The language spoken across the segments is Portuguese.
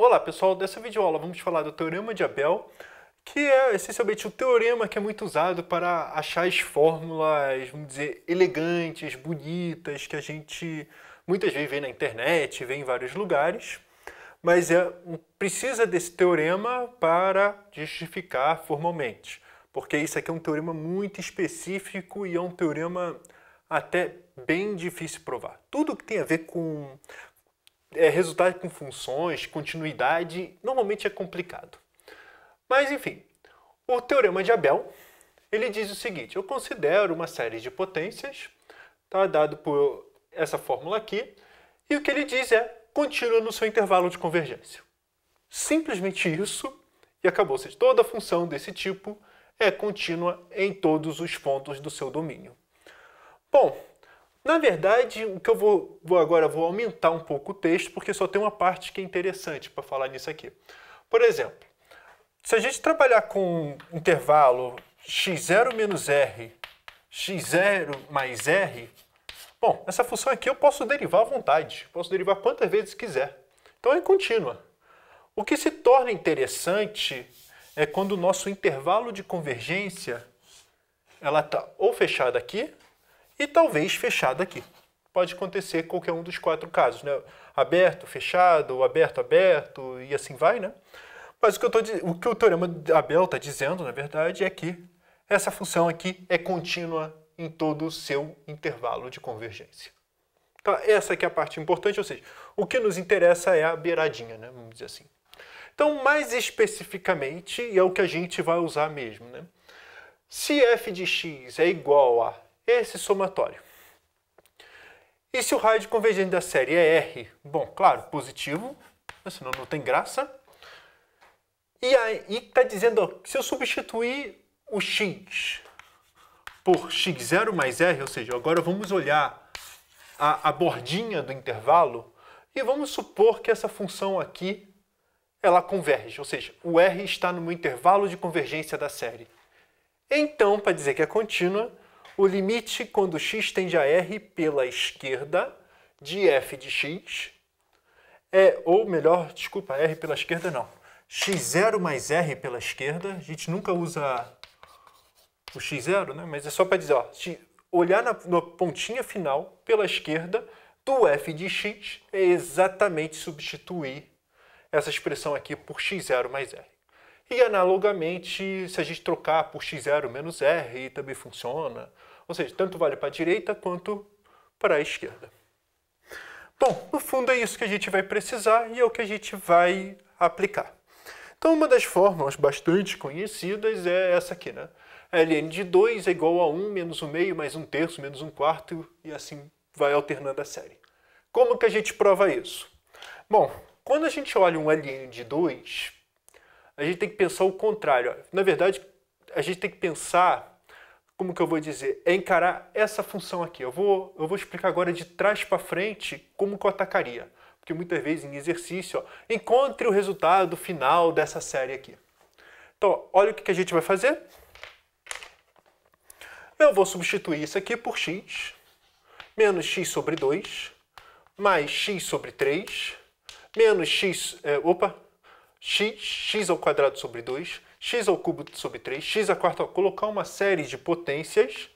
Olá pessoal, dessa videoaula vamos falar do Teorema de Abel, que é essencialmente o teorema que é muito usado para achar as fórmulas, vamos dizer, elegantes, bonitas, que a gente muitas vezes vê na internet, vê em vários lugares, mas precisa desse teorema para justificar formalmente, porque isso aqui é um teorema muito específico e é um teorema até bem difícil de provar. Tudo que tem a ver com resultado com funções, continuidade, normalmente é complicado. Mas, enfim, o Teorema de Abel, ele diz o seguinte: eu considero uma série de potências, tá, dado por essa fórmula aqui, e o que ele diz é contínua no seu intervalo de convergência. Simplesmente isso, e acabou. Ou seja, toda função desse tipo é contínua em todos os pontos do seu domínio. Bom, na verdade, o que eu vou aumentar um pouco o texto, porque só tem uma parte que é interessante para falar nisso aqui. Por exemplo, se a gente trabalhar com um intervalo x0 menos r, x0 mais r, bom, essa função aqui eu posso derivar à vontade, posso derivar quantas vezes quiser. Então é contínua. O que se torna interessante é quando o nosso intervalo de convergência ela está ou fechada aqui, e talvez fechado aqui. Pode acontecer qualquer um dos quatro casos, né? Aberto, fechado, aberto, aberto, e assim vai, né? Mas o que o Teorema de Abel está dizendo, na verdade, é que essa função aqui é contínua em todo o seu intervalo de convergência. Então, essa aqui é a parte importante, ou seja, o que nos interessa é a beiradinha, né? Vamos dizer assim. Então, mais especificamente, e é o que a gente vai usar mesmo, né? Se f de x é igual a esse somatório. E se o raio de convergência da série é R? Bom, claro, positivo, senão não tem graça. E aí está dizendo, ó, se eu substituir o x por x0 mais R, ou seja, agora vamos olhar a bordinha do intervalo e vamos supor que essa função aqui ela converge, ou seja, o R está no meu intervalo de convergência da série. Então, para dizer que é contínua, o limite quando x tende a R pela esquerda de f de x ou melhor, desculpa, R pela esquerda não. x0 mais R pela esquerda, a gente nunca usa o x0, né? Mas é só para dizer, ó, olhar na pontinha final pela esquerda do f de x é exatamente substituir essa expressão aqui por x0 mais R. E analogamente, se a gente trocar por x0 menos R, também funciona. Ou seja, tanto vale para a direita quanto para a esquerda. Bom, no fundo é isso que a gente vai precisar e é o que a gente vai aplicar. Então, uma das fórmulas bastante conhecidas é essa aqui, né? ln de 2 é igual a 1 menos 1 meio mais 1 terço menos 1 quarto e assim vai alternando a série. Como que a gente prova isso? Bom, quando a gente olha um ln de 2, a gente tem que pensar o contrário. Na verdade, a gente tem que pensar, como que eu vou dizer, é encarar essa função aqui. Eu vou explicar agora de trás para frente como que eu atacaria. Porque muitas vezes em exercício, ó, encontre o resultado final dessa série aqui. Então, olha o que a gente vai fazer. Eu vou substituir isso aqui por x, menos x sobre 2, mais x sobre 3, menos x ao quadrado sobre 2, x ao cubo sobre 3, x à quarta, colocar uma série de potências,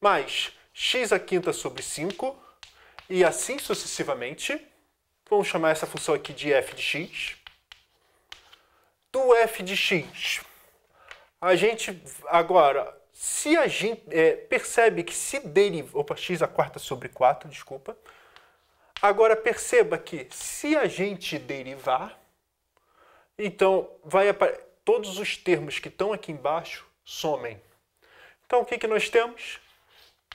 mais x à quinta sobre 5, e assim sucessivamente. Vamos chamar essa função aqui de f de x. Do f de x, a gente agora, se a gente percebe que se deriva, x à quarta sobre 4, desculpa. Agora perceba que se a gente derivar, então todos os termos que estão aqui embaixo somem. Então o que nós temos?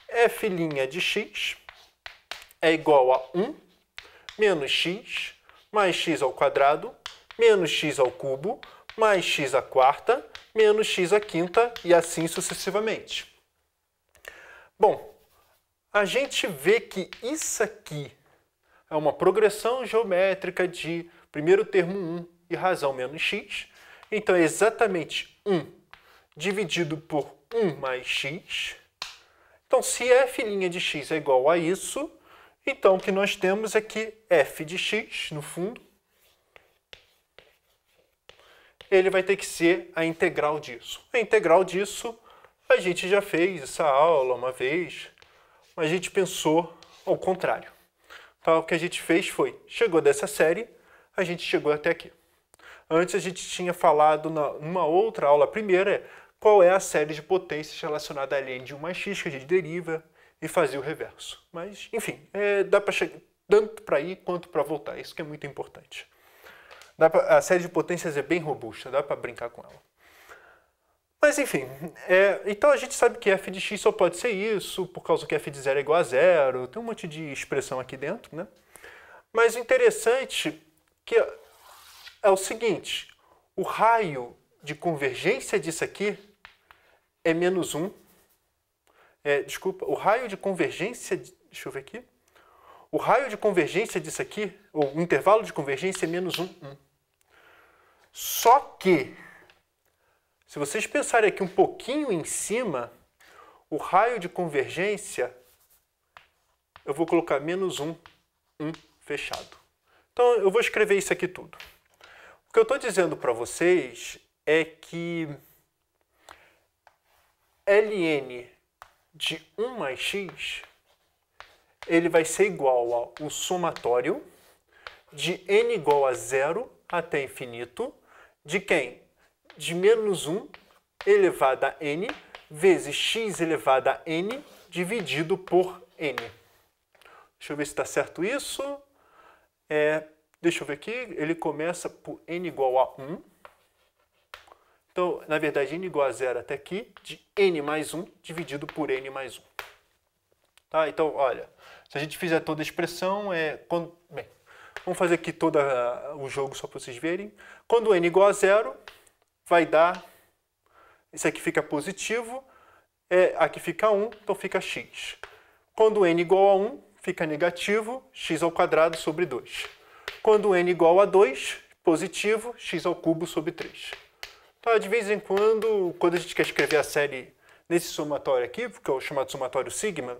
f' de x é igual a 1 menos x mais x ao quadrado menos x ao cubo mais x à quarta menos x à quinta e assim sucessivamente. Bom, a gente vê que isso aqui é uma progressão geométrica de primeiro termo 1 e razão menos x. Então é exatamente 1 dividido por 1 mais x. Então se f' de x é igual a isso, então o que nós temos é que f de x, no fundo, ele vai ter que ser a integral disso. A integral disso, a gente já fez essa aula uma vez, mas a gente pensou ao contrário. Então, o que a gente fez foi, chegou dessa série, a gente chegou até aqui. Antes a gente tinha falado numa outra aula, a primeira, qual é a série de potências relacionada a ln de 1 mais x, que a gente deriva e fazia o reverso. Mas, enfim, dá para chegar tanto para ir quanto para voltar, isso que é muito importante. A série de potências é bem robusta, dá para brincar com ela. Mas enfim, então a gente sabe que f de x só pode ser isso, por causa que f de 0 é igual a 0, tem um monte de expressão aqui dentro, né? Mas o interessante que é o seguinte, o raio de convergência disso aqui é menos 1. Desculpa, o raio de convergência, deixa eu ver aqui, o raio de convergência disso aqui, ou o intervalo de convergência é menos 1, 1. Só que, se vocês pensarem aqui um pouquinho em cima, o raio de convergência, eu vou colocar menos 1, 1 fechado. Então, eu vou escrever isso aqui tudo. O que eu estou dizendo para vocês é que ln de 1 mais x, ele vai ser igual ao somatório de n igual a 0 até infinito, de quem? De menos 1 elevado a n vezes x elevado a n dividido por n. Deixa eu ver se está certo isso. Deixa eu ver aqui, ele começa por n igual a 1. Então, na verdade, n igual a 0 até aqui, de n mais 1 dividido por n mais 1. Tá? Então, olha, se a gente fizer toda a expressão, bem, vamos fazer aqui todo o jogo só para vocês verem. Quando n igual a 0, vai dar, isso aqui fica positivo, aqui fica 1, então fica x. Quando n igual a 1, fica negativo, x ao quadrado sobre 2. Quando n igual a 2, positivo, x ao cubo sobre 3. Tá, de vez em quando a gente quer escrever a série nesse somatório aqui, que é o chamado somatório sigma,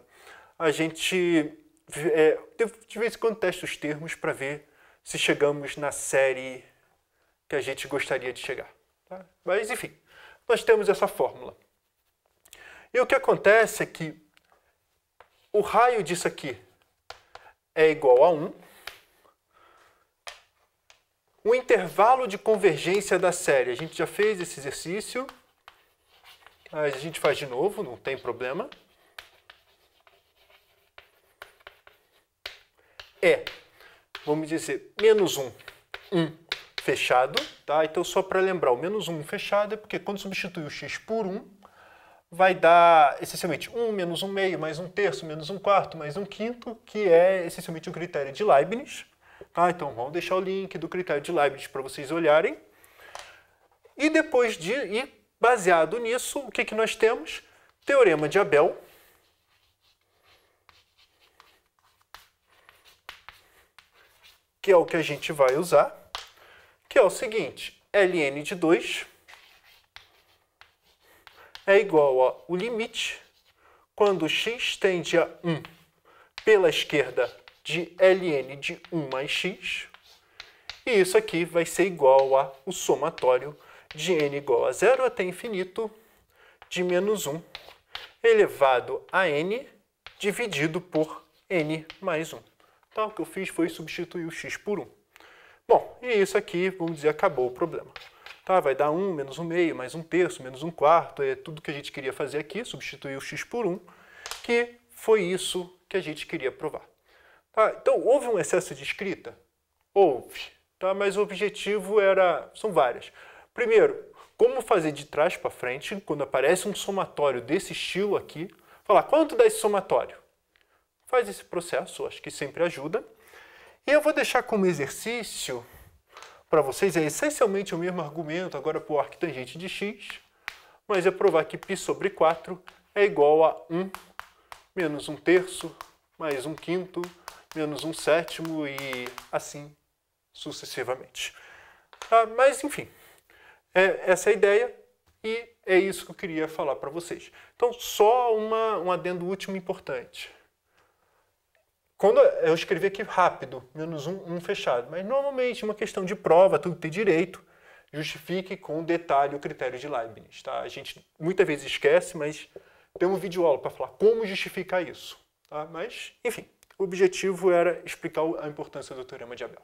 a gente de vez em quando testa os termos para ver se chegamos na série que a gente gostaria de chegar. Tá? Mas, enfim, nós temos essa fórmula. E o que acontece é que o raio disso aqui é igual a 1. O intervalo de convergência da série, a gente já fez esse exercício, mas a gente faz de novo, não tem problema. Vamos dizer, menos 1, 1 fechado, tá? Então, só para lembrar, o menos 1 fechado é porque quando substituir o x por 1, vai dar, essencialmente, 1 menos 1 meio, mais 1 terço, menos 1 quarto, mais 1 quinto, que é, essencialmente, o critério de Leibniz. Tá? Então, vamos deixar o link do critério de Leibniz para vocês olharem. E depois baseado nisso, o que nós temos? Teorema de Abel. Que é o que a gente vai usar, que é o seguinte, ln de 2 é igual ao limite, quando x tende a 1 pela esquerda de ln de 1 mais x, e isso aqui vai ser igual ao somatório de n igual a 0 até infinito de menos 1 elevado a n dividido por n mais 1. Então, o que eu fiz foi substituir o x por 1. Bom, e isso aqui, vamos dizer, acabou o problema. Tá, vai dar 1 menos 1 meio, mais 1 terço, menos 1 quarto, é tudo que a gente queria fazer aqui, substituir o x por 1, que foi isso que a gente queria provar. Tá, então, houve um excesso de escrita? Houve, tá, mas o objetivo são várias. Primeiro, como fazer de trás para frente, quando aparece um somatório desse estilo aqui, falar quanto dá esse somatório? Faz esse processo, acho que sempre ajuda. E eu vou deixar como exercício para vocês, é essencialmente o mesmo argumento, agora para o arquitangente de x, mas é provar que π sobre 4 é igual a 1 menos 1 terço, mais 1 quinto, menos 1 sétimo e assim sucessivamente. Mas, enfim, essa é a ideia e é isso que eu queria falar para vocês. Então, só um adendo último importante. Quando eu escrevi aqui rápido, menos 1, 1 fechado, mas normalmente uma questão de prova, tudo tem direito, justifique com detalhe o critério de Leibniz. Tá? A gente muitas vezes esquece, mas tem um vídeo aula para falar como justificar isso. Tá? Mas, enfim, o objetivo era explicar a importância do Teorema de Abel.